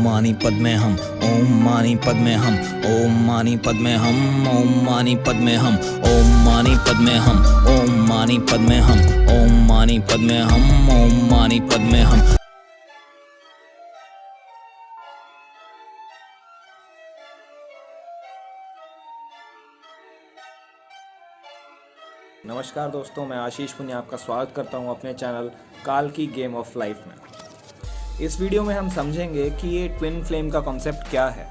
मानी पद में हम, ओम मानी पद में हम, ओम मानी पद में हम, ओम मानी पद में हम, ओम मानी पद में हम, ओम मानी पद में हम, ओम मानी पद में हम, ओम मानी पद में हम। नमस्कार दोस्तों, मैं आशीष पुनिया आपका स्वागत करता हूं अपने चैनल काल की गेम ऑफ लाइफ में। इस वीडियो में हम समझेंगे कि ये ट्विन फ्लेम का कॉन्सेप्ट क्या है।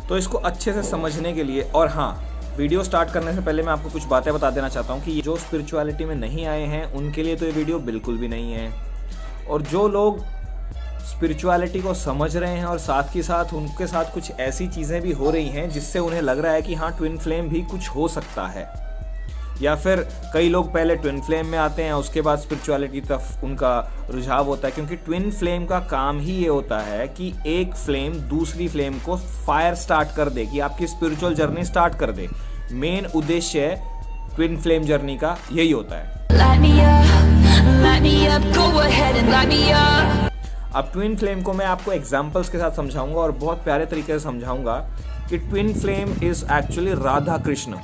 तो इसको अच्छे से समझने के लिए, और हाँ, वीडियो स्टार्ट करने से पहले मैं आपको कुछ बातें बता देना चाहता हूँ कि जो स्पिरिचुअलिटी में नहीं आए हैं उनके लिए तो ये वीडियो बिल्कुल भी नहीं है, और जो लोग स्पिरिचुअलिटी को समझ रहे हैं और साथ के साथ उनके साथ कुछ ऐसी चीज़ें भी हो रही हैं जिससे उन्हें लग रहा है कि हाँ, ट्विन फ्लेम भी कुछ हो सकता है, या फिर कई लोग पहले ट्विन फ्लेम में आते हैं उसके बाद स्पिरिचुअलिटी तरफ उनका रुझाव होता है, क्योंकि ट्विन फ्लेम का काम ही ये होता है कि एक फ्लेम दूसरी फ्लेम को फायर स्टार्ट कर दे, कि आपकी स्पिरिचुअल जर्नी स्टार्ट कर दे। मेन उद्देश्य ट्विन फ्लेम जर्नी का यही होता है। अब ट्विन फ्लेम को मैं आपको एग्जांपल्स के साथ समझाऊंगा और बहुत प्यारे तरीके से समझाऊंगा कि twin flame is actually Radha Krishna.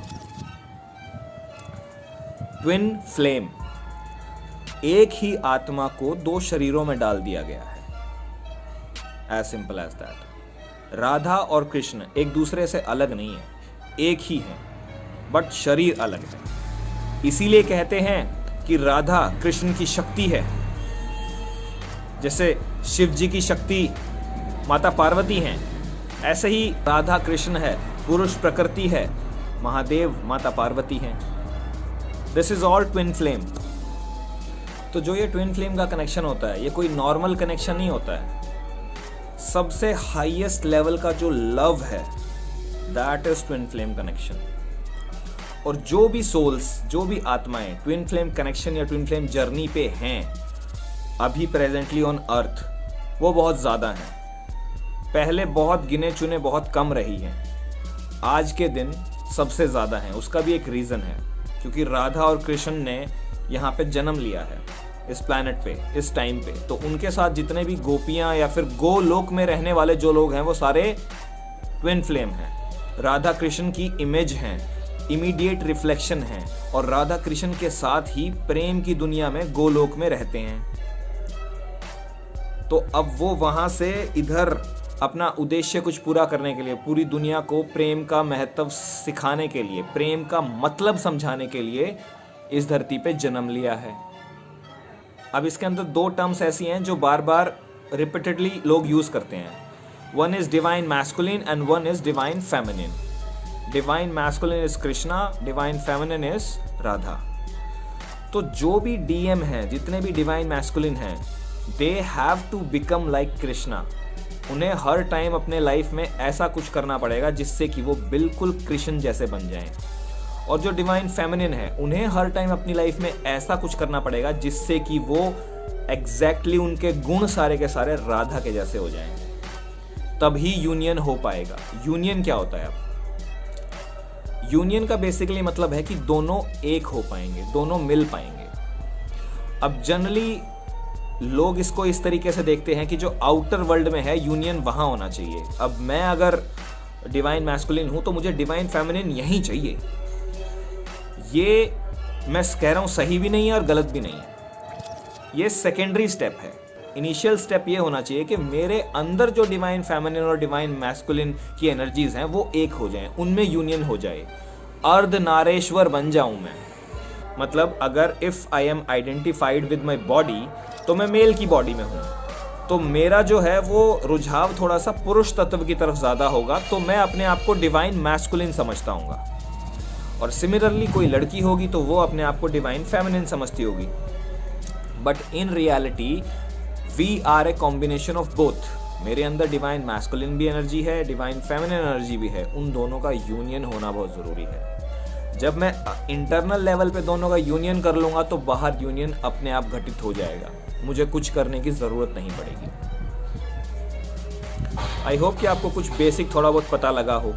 Twin flame, एक ही आत्मा को दो शरीरों में डाल दिया गया है, as simple as that. Radha और कृष्ण एक दूसरे से अलग नहीं है, एक ही है, बट शरीर अलग है। इसीलिए कहते हैं कि राधा कृष्ण की शक्ति है। जैसे शिव जी की शक्ति माता पार्वती हैं, ऐसे ही राधा कृष्ण है, पुरुष प्रकृति है, महादेव माता पार्वती हैं। This is all twin flame. तो जो ये ट्विन फ्लेम का कनेक्शन होता है, ये कोई नॉर्मल कनेक्शन नहीं होता है। सबसे हाईएस्ट लेवल का जो लव है, that is twin flame connection. और जो भी सोल्स, जो भी आत्माएं ट्विन फ्लेम कनेक्शन या ट्विन फ्लेम जर्नी पे हैं अभी प्रेजेंटली ऑन अर्थ, वो बहुत ज्यादा हैं। पहले बहुत गिने चुने बहुत कम रही हैं, आज के दिन सबसे ज्यादा हैं। उसका भी एक रीजन है, क्योंकि राधा और कृष्ण ने यहाँ पे जन्म लिया है इस प्लैनेट पे, इस टाइम पे। तो उनके साथ जितने भी गोपियां या फिर गोलोक में रहने वाले जो लोग हैं वो सारे ट्विन फ्लेम हैं। राधा कृष्ण की इमेज हैं, इमीडिएट रिफ्लेक्शन हैं, और राधा कृष्ण के साथ ही प्रेम की दुनिया में गोलोक में रहते हैं। तो अब वो वहां से इधर अपना उद्देश्य कुछ पूरा करने के लिए, पूरी दुनिया को प्रेम का महत्व सिखाने के लिए, प्रेम का मतलब समझाने के लिए इस धरती पे जन्म लिया है। अब इसके अंदर दो टर्म्स ऐसी हैं जो बार बार रिपीटेडली लोग यूज करते हैं। One is divine masculine and one is divine feminine. Divine masculine is Krishna, divine feminine is Radha. तो जो भी डीएम है, जितने भी डिवाइन मैस्कुलिन हैं, they have to become like Krishna. उन्हें हर टाइम अपने लाइफ में ऐसा कुछ करना पड़ेगा जिससे कि वो बिल्कुल कृष्ण जैसे बन जाएं। और जो डिवाइन फेमिनिन है, उन्हें हर टाइम अपनी लाइफ में ऐसा कुछ करना पड़ेगा जिससे कि वो एग्जैक्टली उनके गुण सारे के सारे राधा के जैसे हो जाएं। तभी यूनियन हो पाएगा। यूनियन क्या होता है? अब यूनियन का बेसिकली मतलब है कि दोनों एक हो पाएंगे, दोनों मिल पाएंगे। अब जनरली लोग इसको इस तरीके से देखते हैं कि जो आउटर वर्ल्ड में है, यूनियन वहां होना चाहिए। अब मैं अगर डिवाइन मैस्कुलिन हूं तो मुझे डिवाइन फेमिनिन यहीं चाहिए। ये मैं कह रहा हूं सही भी नहीं है और गलत भी नहीं है। ये सेकेंडरी स्टेप है। इनिशियल स्टेप ये होना चाहिए कि मेरे अंदर जो डिवाइन फेमिनिन और डिवाइन मैस्कुलिन की एनर्जीज हैं वो एक हो जाएं, उनमें यूनियन हो जाए, अर्धनारेश्वर बन जाऊं मैं। मतलब अगर if I am identified with my body, तो मैं मेल की बॉडी में हूं, तो मेरा जो है वो रुझाव थोड़ा सा पुरुष तत्व की तरफ ज्यादा होगा, तो मैं अपने आप को डिवाइन मैस्कुलिन समझता हूंगा। और सिमिलरली कोई लड़की होगी तो वो अपने आप को डिवाइन फेमिनिन समझती होगी। But in reality we are a combination of both. मेरे अंदर डिवाइन मैस्कुलिन भी एनर्जी है, डिवाइन फेमिनिन एनर्जी भी है। उन दोनों का यूनियन होना बहुत जरूरी है। जब मैं इंटरनल लेवल पे दोनों का यूनियन कर लूंगा तो बाहर यूनियन अपने आप घटित हो जाएगा, मुझे कुछ करने की जरूरत नहीं पड़ेगी। आई होप कि आपको कुछ बेसिक थोड़ा बहुत पता लगा हो।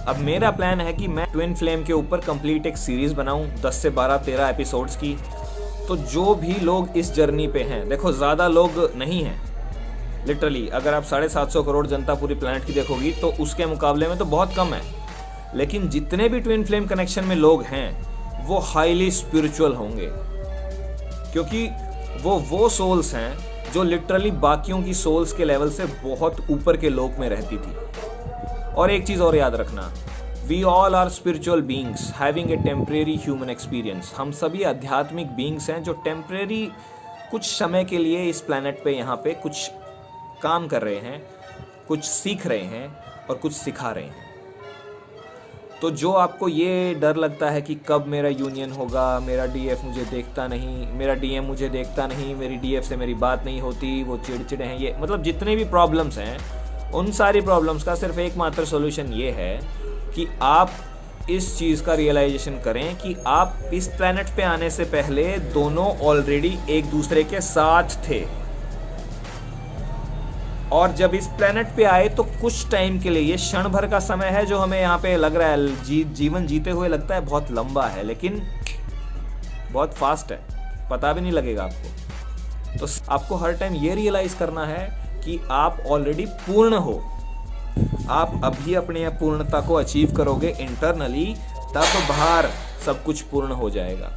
अब मेरा प्लान है कि मैं ट्विन फ्लेम के ऊपर कंप्लीट एक सीरीज बनाऊं, 10 से 12-13 एपिसोड्स की। तो जो भी लोग इस जर्नी पे हैं, देखो ज़्यादा लोग नहीं हैं, लिटरली अगर आप 750 करोड़ जनता पूरी प्लेनेट की देखोगी तो उसके मुकाबले में तो बहुत कम है। लेकिन जितने भी ट्विन फ्लेम कनेक्शन में लोग हैं वो हाईली स्पिरिचुअल होंगे, क्योंकि वो सोल्स हैं जो लिटरली बाकियों की सोल्स के लेवल से बहुत ऊपर के लोक में रहती थी। और एक चीज़ और याद रखना, we all are spiritual beings having a temporary human experience. हम सभी आध्यात्मिक बींग्स हैं जो टेम्परेरी कुछ समय के लिए इस प्लैनेट पे यहाँ पे कुछ काम कर रहे हैं, कुछ सीख रहे हैं और कुछ सिखा रहे हैं। तो जो आपको ये डर लगता है कि कब मेरा यूनियन होगा, मेरा डीएफ मुझे देखता नहीं, मेरा डीएम मुझे देखता नहीं, मेरी डीएफ से मेरी बात नहीं होती, वो चिड़चिड़े हैं, ये मतलब जितने भी प्रॉब्लम्स हैं उन सारी प्रॉब्लम्स का सिर्फ एकमात्र सॉल्यूशन ये है कि आप इस चीज़ का रियलाइजेशन करें कि आप इस प्लैनेट पे आने से पहले दोनों ऑलरेडी एक दूसरे के साथ थे। और जब इस प्लेनेट पे आए तो कुछ टाइम के लिए, ये क्षण भर का समय है जो हमें यहाँ पे लग रहा है जीवन जीते हुए लगता है बहुत लंबा है, लेकिन बहुत फास्ट है, पता भी नहीं लगेगा आपको। तो आपको हर टाइम ये रियलाइज करना है कि आप ऑलरेडी पूर्ण हो। आप अभी अपने पूर्णता को अचीव करोगे इंटरनली, तब बाहर सब कुछ पूर्ण हो जाएगा।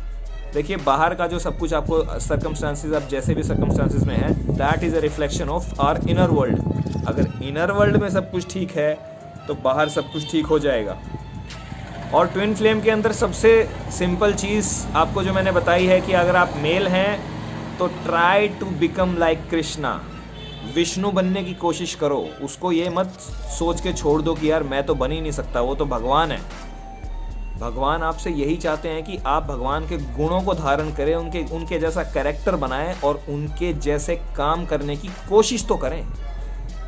देखिए बाहर का जो सब कुछ आपको सर्कमस्टांसेस, आप जैसे भी सर्कमस्टांसेस में है, that is a reflection of our inner world. अगर इनर वर्ल्ड में सब कुछ ठीक है तो बाहर सब कुछ ठीक हो जाएगा। और ट्विन फ्लेम के अंदर सबसे सिंपल चीज़ आपको जो मैंने बताई है कि अगर आप मेल हैं तो try to become like Krishna, Vishnu बनने की कोशिश करो। उसको ये मत सोच के छोड़ दो कि यार मैं तो बन ही नहीं सकता, वो तो भगवान है। भगवान आपसे यही चाहते हैं कि आप भगवान के गुणों को धारण करें, उनके जैसा कैरेक्टर बनाएं और उनके जैसे काम करने की कोशिश तो करें,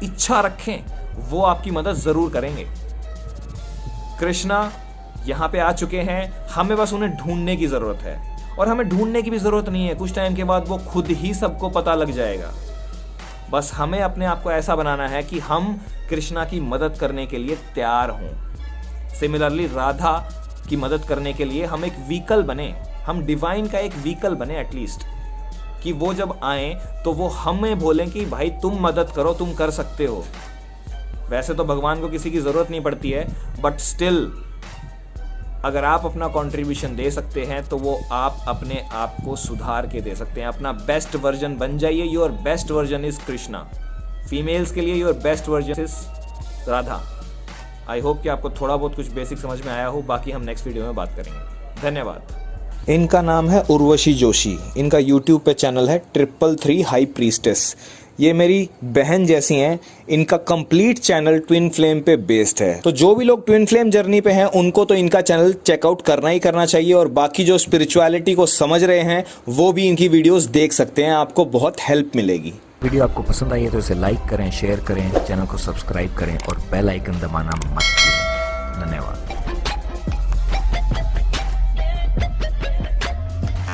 इच्छा रखें, वो आपकी मदद जरूर करेंगे। कृष्णा यहाँ पे आ चुके हैं, हमें बस उन्हें ढूंढने की जरूरत है। और हमें ढूंढने की भी जरूरत नहीं है, कुछ टाइम के बाद वो खुद ही सबको पता लग जाएगा। बस हमें अपने आप को ऐसा बनाना है कि हम कृष्णा की मदद करने के लिए तैयार हों। सिमिलरली राधा की मदद करने के लिए हम एक व्हीकल बने, हम डिवाइन का एक व्हीकल बने एटलीस्ट, कि वो जब आए तो वो हमें बोलें कि भाई तुम मदद करो, तुम कर सकते हो। वैसे तो भगवान को किसी की जरूरत नहीं पड़ती है, बट स्टिल अगर आप अपना कंट्रीब्यूशन दे सकते हैं तो वो आप अपने आप को सुधार के दे सकते हैं। अपना बेस्ट वर्जन बन जाइए। Your best version is Krishna. Females के लिए your best version is Radha. I hope कि आपको थोड़ा बहुत कुछ बेसिक समझ में आया हो। बाकी हम नेक्स्ट वीडियो में बात करेंगे। धन्यवाद। इनका नाम है उर्वशी जोशी। इनका यूट्यूब पे चैनल है 333 हाई प्रीस्टेस। ये मेरी बहन जैसी हैं। इनका कंप्लीट चैनल ट्विन फ्लेम पे बेस्ड है। तो जो भी लोग ट्विन फ्लेम जर्नी पे हैं उनको तो इनका चैनल चेकआउट करना ही करना चाहिए। और बाकी जो स्पिरिचुअलिटी को समझ रहे हैं वो भी इनकी वीडियोस देख सकते हैं, आपको बहुत हेल्प मिलेगी। वीडियो आपको पसंद आई है तो इसे लाइक करें, शेयर करें, चैनल को सब्सक्राइब करें और बेल आइकन दबाना मत भूलें। धन्यवाद।